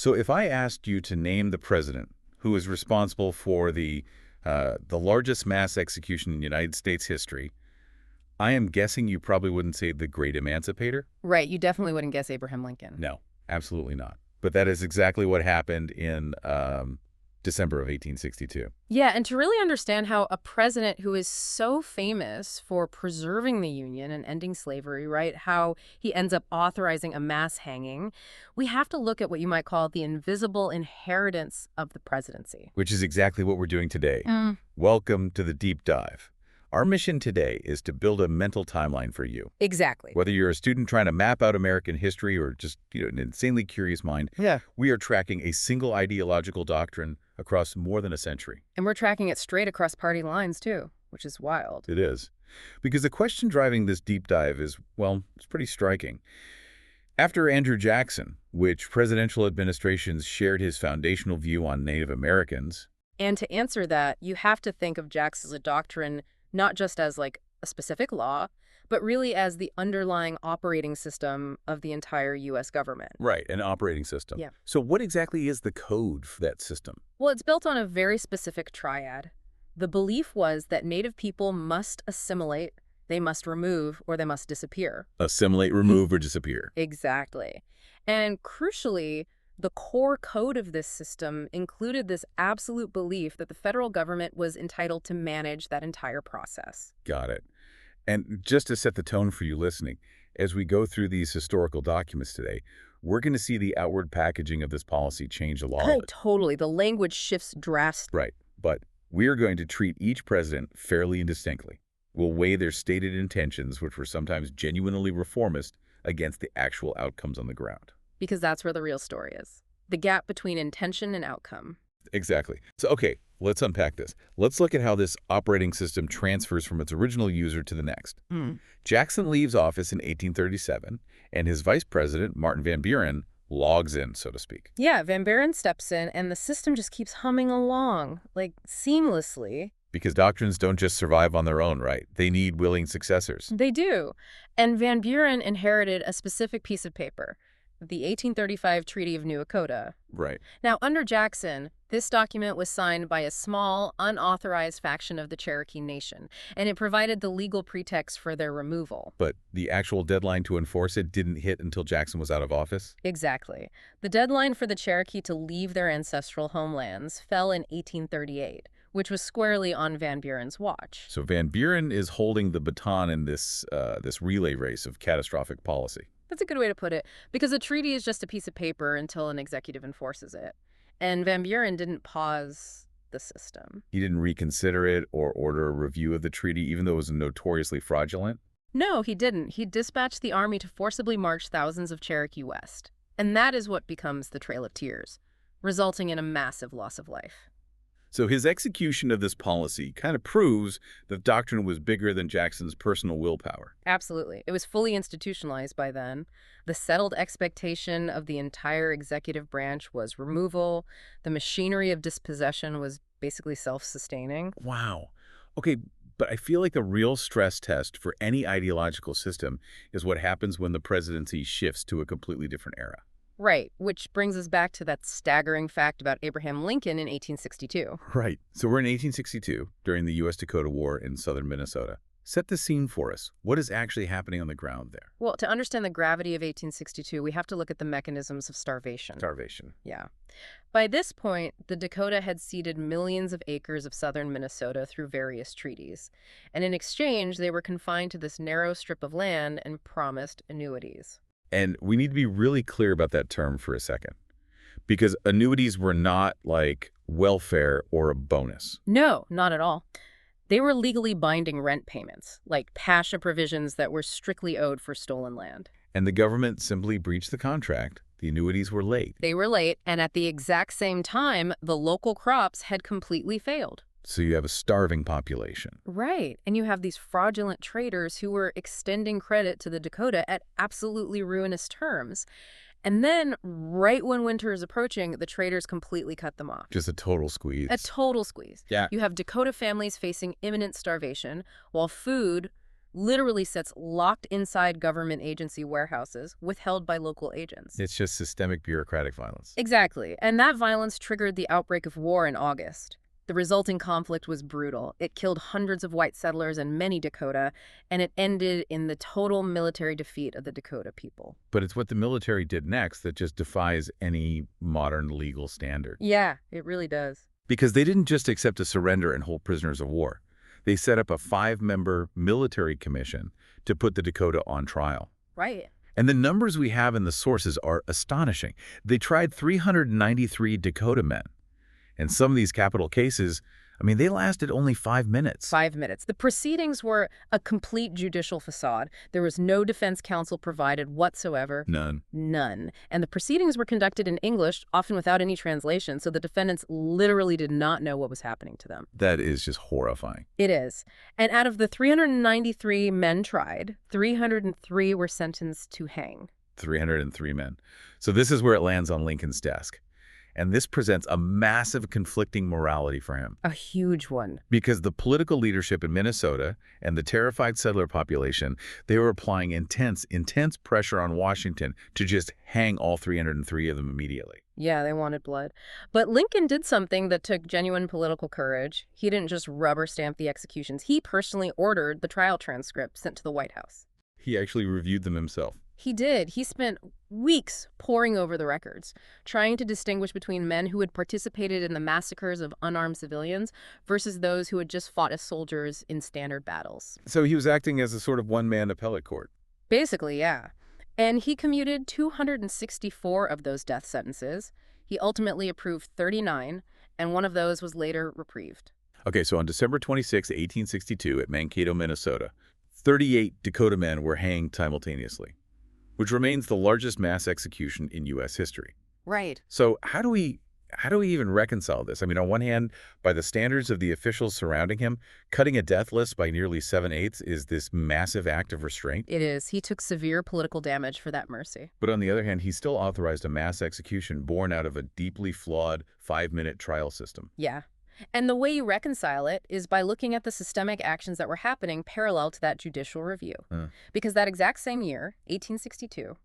So if I asked you to name the president who is responsible for the largest mass execution in United States history, I am guessing you probably wouldn't say the Great Emancipator? Right, you definitely wouldn't guess Abraham Lincoln. No, absolutely not. But that is exactly what happened in December of 1862. Yeah, and to really understand how a president who is so famous for preserving the Union and ending slavery, right, how he ends up authorizing a mass hanging, we have to look at what you might call the invisible inheritance of the presidency. Which is exactly what we're doing today. Welcome to the deep dive. Our mission today is to build a mental timeline for you. Exactly. Whether you're a student trying to map out American history or just an insanely curious mind, we are tracking a single ideological doctrine across more than a century. And we're tracking it straight across party lines, too, which is wild. It is. Because the question driving this deep dive is, well, it's pretty striking. After Andrew Jackson, which presidential administrations shared his foundational view on Native Americans? And to answer that, you have to think of Jackson's doctrine not just as like a specific law, but really as the underlying operating system of the entire U.S. government. Right, an operating system. Yeah. So what exactly is the code for that system? Well, it's built on a very specific triad. The belief was that Native people must assimilate, they must remove, or they must disappear. Assimilate, remove, or disappear. Exactly. And crucially, the core code of this system included this absolute belief that the federal government was entitled to manage that entire process. Got it. And just to set the tone for you listening, as we go through these historical documents today, we're going to see the outward packaging of this policy change a lot. Oh, totally. The language shifts drastically. Right. But we are going to treat each president fairly and distinctly. We'll weigh their stated intentions, which were sometimes genuinely reformist, against the actual outcomes on the ground. Because that's where the real story is. The gap between intention and outcome. Exactly. So, okay, let's unpack this. Let's look at how this operating system transfers from its original user to the next. Jackson leaves office in 1837, and his vice president, Martin Van Buren, logs in, so to speak. Yeah, Van Buren steps in, and the system just keeps humming along, like seamlessly. Because doctrines don't just survive on their own, right? They need willing successors. They do. And Van Buren inherited a specific piece of paper, the 1835 Treaty of New Dakota. Right. Now, under Jackson, this document was signed by a small, unauthorized faction of the Cherokee Nation, and it provided the legal pretext for their removal. But the actual deadline to enforce it didn't hit until Jackson was out of office? Exactly. The deadline for the Cherokee to leave their ancestral homelands fell in 1838, which was squarely on Van Buren's watch. So Van Buren is holding the baton in this relay race of catastrophic policy. That's a good way to put it, because a treaty is just a piece of paper until an executive enforces it. And Van Buren didn't pause the system. He didn't reconsider it or order a review of the treaty, even though it was notoriously fraudulent? No, he didn't. He dispatched the army to forcibly march thousands of Cherokee west. And that is what becomes the Trail of Tears, resulting in a massive loss of life. So his execution of this policy kind of proves that doctrine was bigger than Jackson's personal willpower. Absolutely. It was fully institutionalized by then. The settled expectation of the entire executive branch was removal. The machinery of dispossession was basically self-sustaining. Wow. Okay, but I feel like the real stress test for any ideological system is what happens when the presidency shifts to a completely different era. Right, which brings us back to that staggering fact about Abraham Lincoln in 1862. Right. So we're in 1862, during the U.S.-Dakota War in southern Minnesota. Set the scene for us. What is actually happening on the ground there? Well, to understand the gravity of 1862, we have to look at the mechanisms of starvation. Starvation. Yeah. By this point, the Dakota had ceded millions of acres of southern Minnesota through various treaties. And in exchange, they were confined to this narrow strip of land and promised annuities. And we need to be really clear about that term for a second, because annuities were not like welfare or a bonus. No, not at all. They were legally binding rent payments, like pasha provisions that were strictly owed for stolen land. And the government simply breached the contract. The annuities were late. They were late, and at the exact same time, the local crops had completely failed. So you have a starving population. Right. And you have these fraudulent traders who were extending credit to the Dakota at absolutely ruinous terms. And then, right when winter is approaching, the traders completely cut them off. Just a total squeeze. A total squeeze. Yeah. You have Dakota families facing imminent starvation, while food, literally sits locked inside government agency warehouses, withheld by local agents. It's just systemic bureaucratic violence. Exactly. And that violence triggered the outbreak of war in August. The resulting conflict was brutal. It killed hundreds of white settlers in many Dakota, and it ended in the total military defeat of the Dakota people. But it's what the military did next that just defies any modern legal standard. Yeah, it really does. Because they didn't just accept a surrender and hold prisoners of war. They set up a 5-member military commission to put the Dakota on trial. Right. And the numbers we have in the sources are astonishing. They tried 393 Dakota men. And some of these capital cases, I mean, they lasted only 5 minutes. 5 minutes. The proceedings were a complete judicial facade. There was no defense counsel provided whatsoever. None. None. And the proceedings were conducted in English, often without any translation, so the defendants literally did not know what was happening to them. That is just horrifying. It is. And out of the 393 men tried, 303 were sentenced to hang. 303 men. So this is where it lands on Lincoln's desk. And this presents a massive conflicting morality for him. A huge one. Because the political leadership in Minnesota and the terrified settler population, they were applying intense pressure on Washington to just hang all 303 of them immediately. Yeah, they wanted blood. But Lincoln did something that took genuine political courage. He didn't just rubber stamp the executions. He personally ordered the trial transcript sent to the White House. He actually reviewed them himself. He did. He spent weeks poring over the records, trying to distinguish between men who had participated in the massacres of unarmed civilians versus those who had just fought as soldiers in standard battles. So he was acting as a sort of one-man appellate court. Basically, yeah. And he commuted 264 of those death sentences. He ultimately approved 39, and one of those was later reprieved. Okay, so on December 26, 1862, at Mankato, Minnesota, 38 Dakota men were hanged simultaneously, which remains the largest mass execution in U.S. history. Right. So how do we even reconcile this? I mean, on one hand, by the standards of the officials surrounding him, cutting a death list by nearly 7/8 is this massive act of restraint. It is. He took severe political damage for that mercy. But on the other hand, he still authorized a mass execution born out of a deeply flawed 5-minute trial system. Yeah. And the way you reconcile it is by looking at the systemic actions that were happening parallel to that judicial review. Because that exact same year, 1862,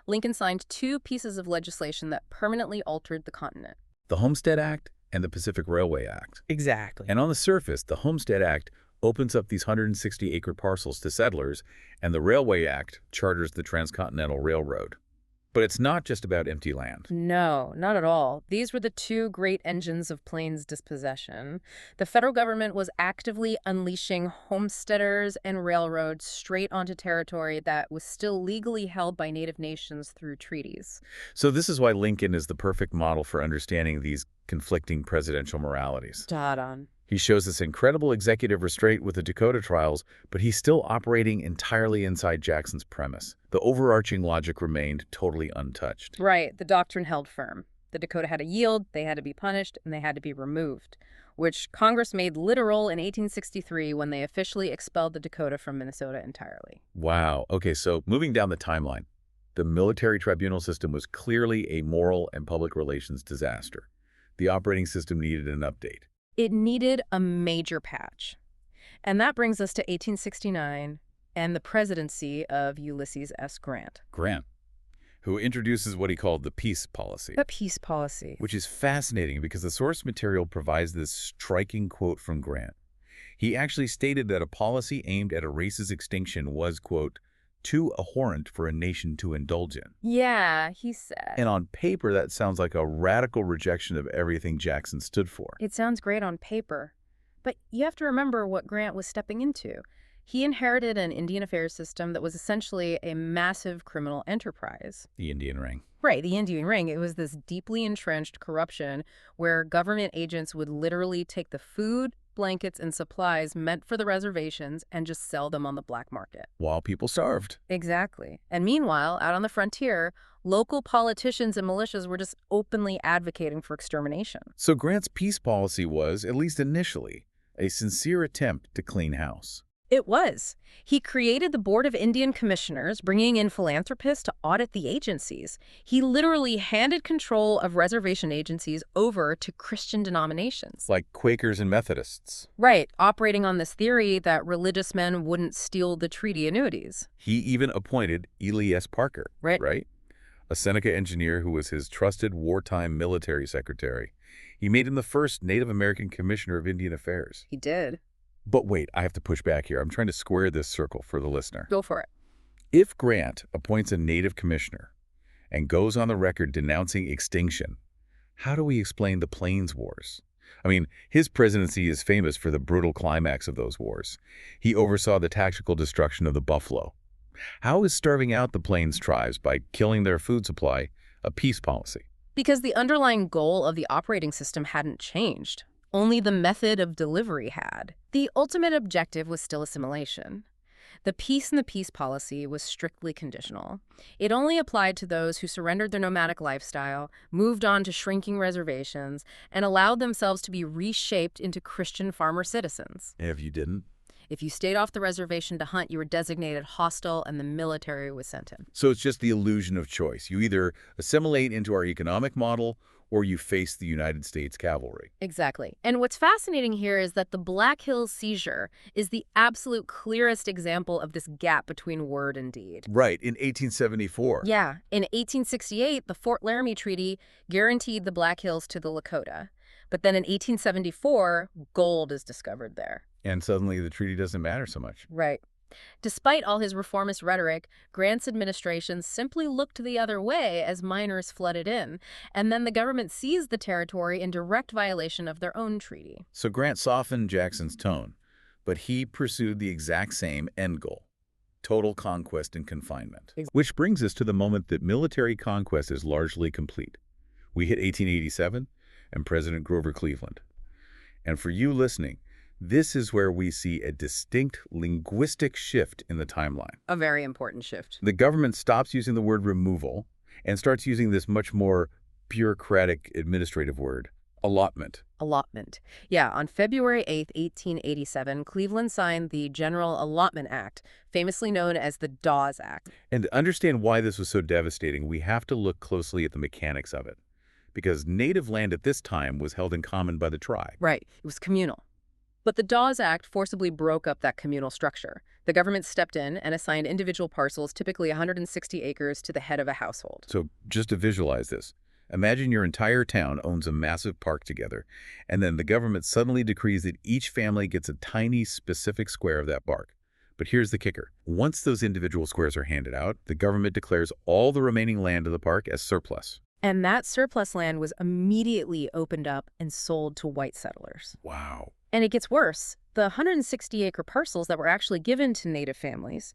Lincoln signed 2 pieces of legislation that permanently altered the continent. The Homestead Act and the Pacific Railway Act. Exactly. And on the surface, the Homestead Act opens up these 160-acre parcels to settlers, and the Railway Act charters the Transcontinental Railroad. But it's not just about empty land. No, not at all. These were the 2 great engines of Plains dispossession. The federal government was actively unleashing homesteaders and railroads straight onto territory that was still legally held by Native nations through treaties. So this is why Lincoln is the perfect model for understanding these conflicting presidential moralities. Dot on. He shows this incredible executive restraint with the Dakota trials, but he's still operating entirely inside Jackson's premise. The overarching logic remained totally untouched. Right. The doctrine held firm. The Dakota had to yield, they had to be punished, and they had to be removed, which Congress made literal in 1863 when they officially expelled the Dakota from Minnesota entirely. Wow. Okay, so moving down the timeline, the military tribunal system was clearly a moral and public relations disaster. The operating system needed an update. It needed a major patch. And that brings us to 1869 and the presidency of Ulysses S. Grant. Grant, who introduces what he called the peace policy. The peace policy. Which is fascinating because the source material provides this striking quote from Grant. He actually stated that a policy aimed at a race's extinction was, quote, too abhorrent for a nation to indulge in. Yeah, he said. And on paper, that sounds like a radical rejection of everything Jackson stood for. It sounds great on paper. But you have to remember what Grant was stepping into. He inherited an Indian affairs system that was essentially a massive criminal enterprise. The Indian Ring. Right, the Indian Ring. It was this deeply entrenched corruption where government agents would literally take the food, blankets, and supplies meant for the reservations and just sell them on the black market. While people starved. Exactly. And meanwhile, out on the frontier, local politicians and militias were just openly advocating for extermination. So Grant's peace policy was, at least initially, a sincere attempt to clean house. It was. He created the Board of Indian Commissioners, bringing in philanthropists to audit the agencies. He literally handed control of reservation agencies over to Christian denominations. Like Quakers and Methodists. Right, operating on this theory that religious men wouldn't steal the treaty annuities. He even appointed Ely S. Parker, right? A Seneca engineer who was his trusted wartime military secretary. He made him the first Native American Commissioner of Indian Affairs. He did. But wait, I have to push back here. I'm trying to square this circle for the listener. Go for it. If Grant appoints a Native commissioner and goes on the record denouncing extinction, how do we explain the Plains Wars? I mean, his presidency is famous for the brutal climax of those wars. He oversaw the tactical destruction of the buffalo. How is starving out the Plains tribes by killing their food supply a peace policy? Because the underlying goal of the operating system hadn't changed. Only the method of delivery had. The ultimate objective was still assimilation. The peace in the peace policy was strictly conditional. It only applied to those who surrendered their nomadic lifestyle, moved on to shrinking reservations, and allowed themselves to be reshaped into Christian farmer citizens. If you didn't? If you stayed off the reservation to hunt, you were designated hostile and the military was sent in. So it's just the illusion of choice. You either assimilate into our economic model or you face the United States cavalry. Exactly. And what's fascinating here is that the Black Hills seizure is the absolute clearest example of this gap between word and deed. Right, in 1874. Yeah. In 1868, the Fort Laramie Treaty guaranteed the Black Hills to the Lakota. But then in 1874, gold is discovered there. And suddenly the treaty doesn't matter so much. Right. Despite all his reformist rhetoric, Grant's administration simply looked the other way as miners flooded in, and then the government seized the territory in direct violation of their own treaty. So Grant softened Jackson's tone, but he pursued the exact same end goal: total conquest and confinement. Which brings us to the moment that military conquest is largely complete. We hit 1887 and President Grover Cleveland. And for you listening, this is where we see a distinct linguistic shift in the timeline. A very important shift. The government stops using the word removal and starts using this much more bureaucratic administrative word, allotment. Allotment. Yeah, on February 8, 1887, Cleveland signed the General Allotment Act, famously known as the Dawes Act. And to understand why this was so devastating, we have to look closely at the mechanics of it. Because native land at this time was held in common by the tribe. Right. It was communal. But the Dawes Act forcibly broke up that communal structure. The government stepped in and assigned individual parcels, typically 160 acres, to the head of a household. So just to visualize this, imagine your entire town owns a massive park together, and then the government suddenly decrees that each family gets a tiny, specific square of that park. But here's the kicker. Once those individual squares are handed out, the government declares all the remaining land of the park as surplus. And that surplus land was immediately opened up and sold to white settlers. Wow. And it gets worse. The 160-acre parcels that were actually given to Native families,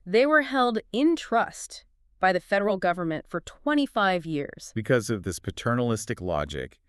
they were held in trust by the federal government for 25 years. Because of this paternalistic logic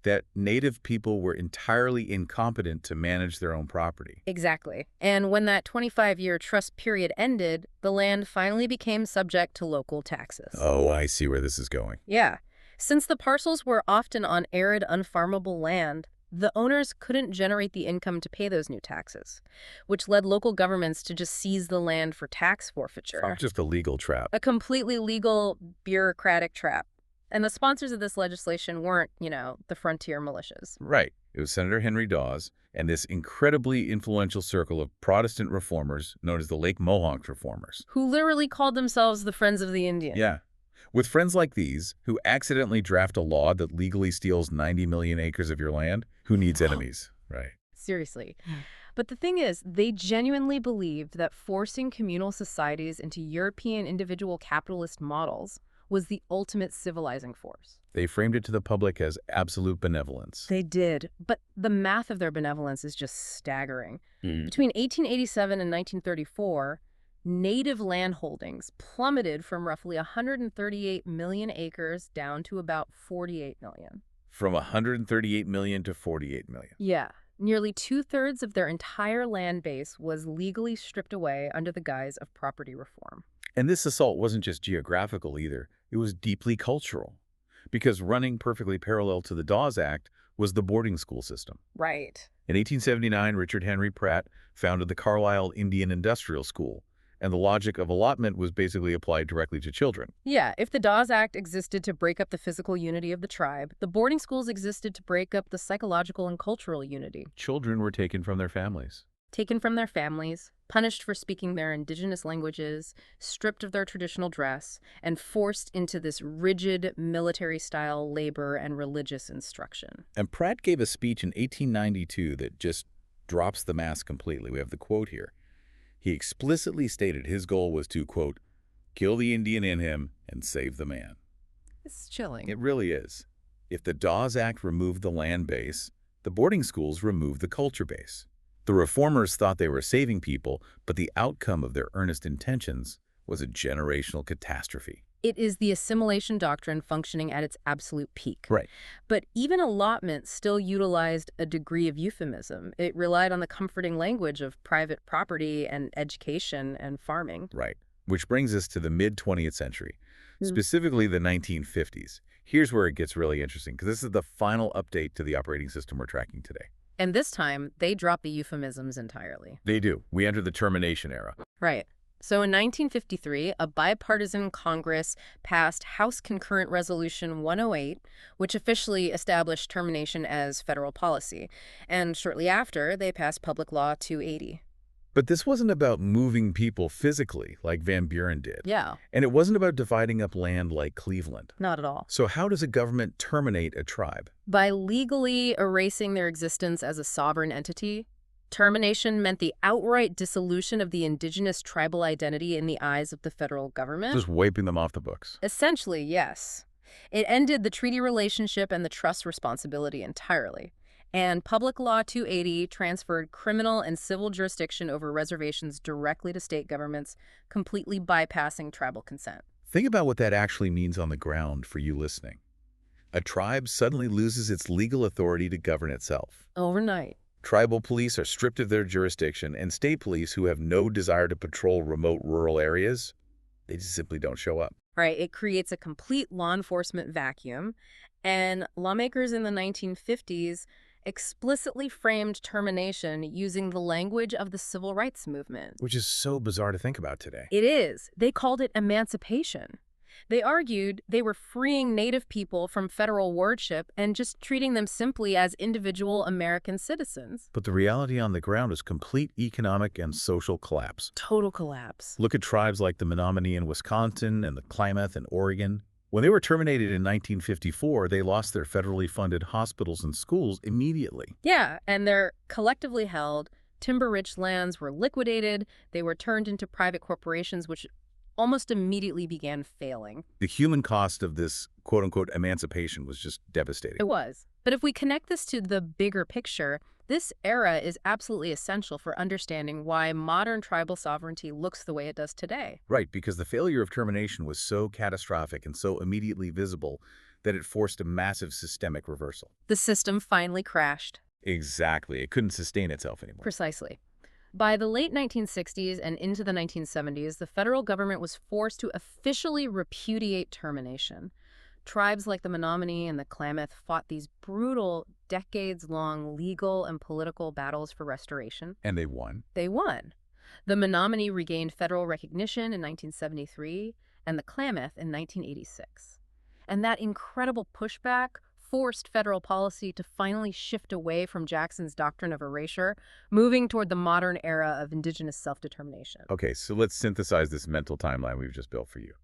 that Native people were entirely incompetent to manage their own property. Exactly. And when that 25-year trust period ended, the land finally became subject to local taxes. Oh, I see where this is going. Yeah. Since the parcels were often on arid, unfarmable land, the owners couldn't generate the income to pay those new taxes, which led local governments to just seize the land for tax forfeiture. It's just a legal trap. A completely legal, bureaucratic trap. And the sponsors of this legislation weren't, the frontier militias. Right. It was Senator Henry Dawes and this incredibly influential circle of Protestant reformers known as the Lake Mohawk reformers. Who literally called themselves the Friends of the Indian. Yeah. With friends like these, who accidentally draft a law that legally steals 90 million acres of your land, who needs enemies, right? Seriously. But the thing is, they genuinely believed that forcing communal societies into European individual capitalist models was the ultimate civilizing force. They framed it to the public as absolute benevolence. They did, but the math of their benevolence is just staggering. Between 1887 and 1934, native land holdings plummeted from roughly 138 million acres down to about 48 million. From 138 million to 48 million. Yeah. Nearly 2/3 of their entire land base was legally stripped away under the guise of property reform. And this assault wasn't just geographical either. It was deeply cultural. Because running perfectly parallel to the Dawes Act was the boarding school system. Right. In 1879, Richard Henry Pratt founded the Carlisle Indian Industrial School, and the logic of allotment was basically applied directly to children. Yeah, if the Dawes Act existed to break up the physical unity of the tribe, the boarding schools existed to break up the psychological and cultural unity. Children were taken from their families. Taken from their families, punished for speaking their indigenous languages, stripped of their traditional dress, and forced into this rigid military-style labor and religious instruction. And Pratt gave a speech in 1892 that just drops the mask completely. We have the quote here. He explicitly stated his goal was to, quote, kill the Indian in him and save the man. It's chilling. It really is. If the Dawes Act removed the land base, the boarding schools removed the culture base. The reformers thought they were saving people, but the outcome of their earnest intentions was a generational catastrophe. It is the assimilation doctrine functioning at its absolute peak. Right. But even allotment still utilized a degree of euphemism. It relied on the comforting language of private property and education and farming. Right. Which brings us to the mid-20th century, specifically the 1950s. Here's where it gets really interesting, because this is the final update to the operating system we're tracking today. And this time, they drop the euphemisms entirely. They do. We enter the Termination era. Right. So in 1953, a bipartisan Congress passed House Concurrent Resolution 108, which officially established termination as federal policy. And shortly after, they passed Public Law 280. But this wasn't about moving people physically like Van Buren did. Yeah. And it wasn't about dividing up land like Cleveland. Not at all. So how does a government terminate a tribe? By legally erasing their existence as a sovereign entity. Termination meant the outright dissolution of the indigenous tribal identity in the eyes of the federal government. Just wiping them off the books. Essentially, yes. It ended the treaty relationship and the trust responsibility entirely. And Public Law 280 transferred criminal and civil jurisdiction over reservations directly to state governments, completely bypassing tribal consent. Think about what that actually means on the ground for you listening. A tribe suddenly loses its legal authority to govern itself. Overnight. Tribal police are stripped of their jurisdiction, and state police, who have no desire to patrol remote rural areas, they just simply don't show up. Right. It creates a complete law enforcement vacuum. And lawmakers in the 1950s explicitly framed termination using the language of the civil rights movement. Which is so bizarre to think about today. It is. They called it emancipation. They argued they were freeing Native people from federal wardship and just treating them simply as individual American citizens. But the reality on the ground is complete economic and social collapse. Total collapse. Look at tribes like the Menominee in Wisconsin and the Klamath in Oregon. When they were terminated in 1954, they lost their federally funded hospitals and schools immediately. Yeah, and their collectively held, timber-rich lands were liquidated. They were turned into private corporations, which almost immediately began failing. The human cost of this quote-unquote emancipation was just devastating. It was. But if we connect this to the bigger picture, this era is absolutely essential for understanding why modern tribal sovereignty looks the way it does today. Right, because the failure of termination was so catastrophic and so immediately visible that it forced a massive systemic reversal. The system finally crashed. Exactly. It couldn't sustain itself anymore. Precisely. By the late 1960s and into the 1970s, the federal government was forced to officially repudiate termination. Tribes like the Menominee and the Klamath fought these brutal, decades-long legal and political battles for restoration. And they won. They won. The Menominee regained federal recognition in 1973 and the Klamath in 1986. And that incredible pushback forced federal policy to finally shift away from Jackson's doctrine of erasure, moving toward the modern era of indigenous self-determination. Okay, so let's synthesize this mental timeline we've just built for you.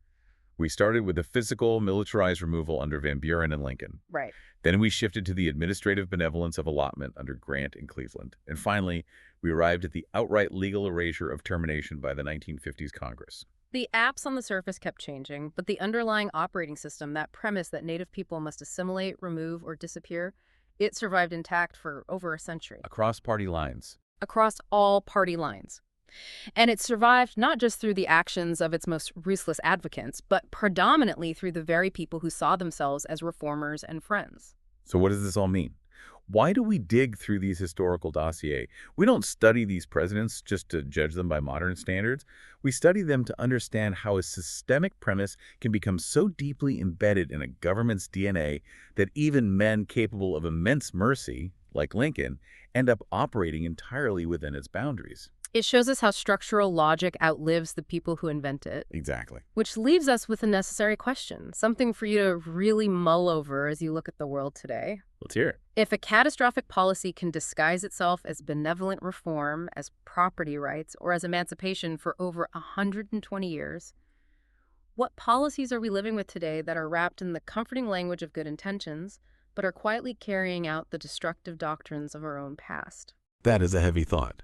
We started with the physical, militarized removal under Van Buren and Lincoln. Right. Then we shifted to the administrative benevolence of allotment under Grant and Cleveland. And finally, we arrived at the outright legal erasure of termination by the 1950s Congress. The apps on the surface kept changing, but the underlying operating system, that premise that Native people must assimilate, remove, or disappear, it survived intact for over a century. Across party lines. Across all party lines. And it survived not just through the actions of its most ruthless advocates, but predominantly through the very people who saw themselves as reformers and friends. So what does this all mean? Why do we dig through these historical dossiers? We don't study these presidents just to judge them by modern standards. We study them to understand how a systemic premise can become so deeply embedded in a government's DNA that even men capable of immense mercy, like Lincoln, end up operating entirely within its boundaries. It shows us how structural logic outlives the people who invent it. Exactly. Which leaves us with a necessary question, something for you to really mull over as you look at the world today. Let's hear it. If a catastrophic policy can disguise itself as benevolent reform, as property rights, or as emancipation for over 120 years, what policies are we living with today that are wrapped in the comforting language of good intentions, but are quietly carrying out the destructive doctrines of our own past? That is a heavy thought.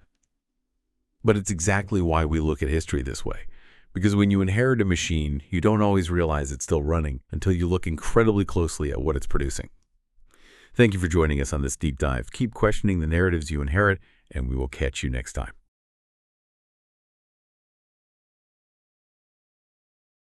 But it's exactly why we look at history this way. Because when you inherit a machine, you don't always realize it's still running until you look incredibly closely at what it's producing. Thank you for joining us on this deep dive. Keep questioning the narratives you inherit, and we will catch you next time.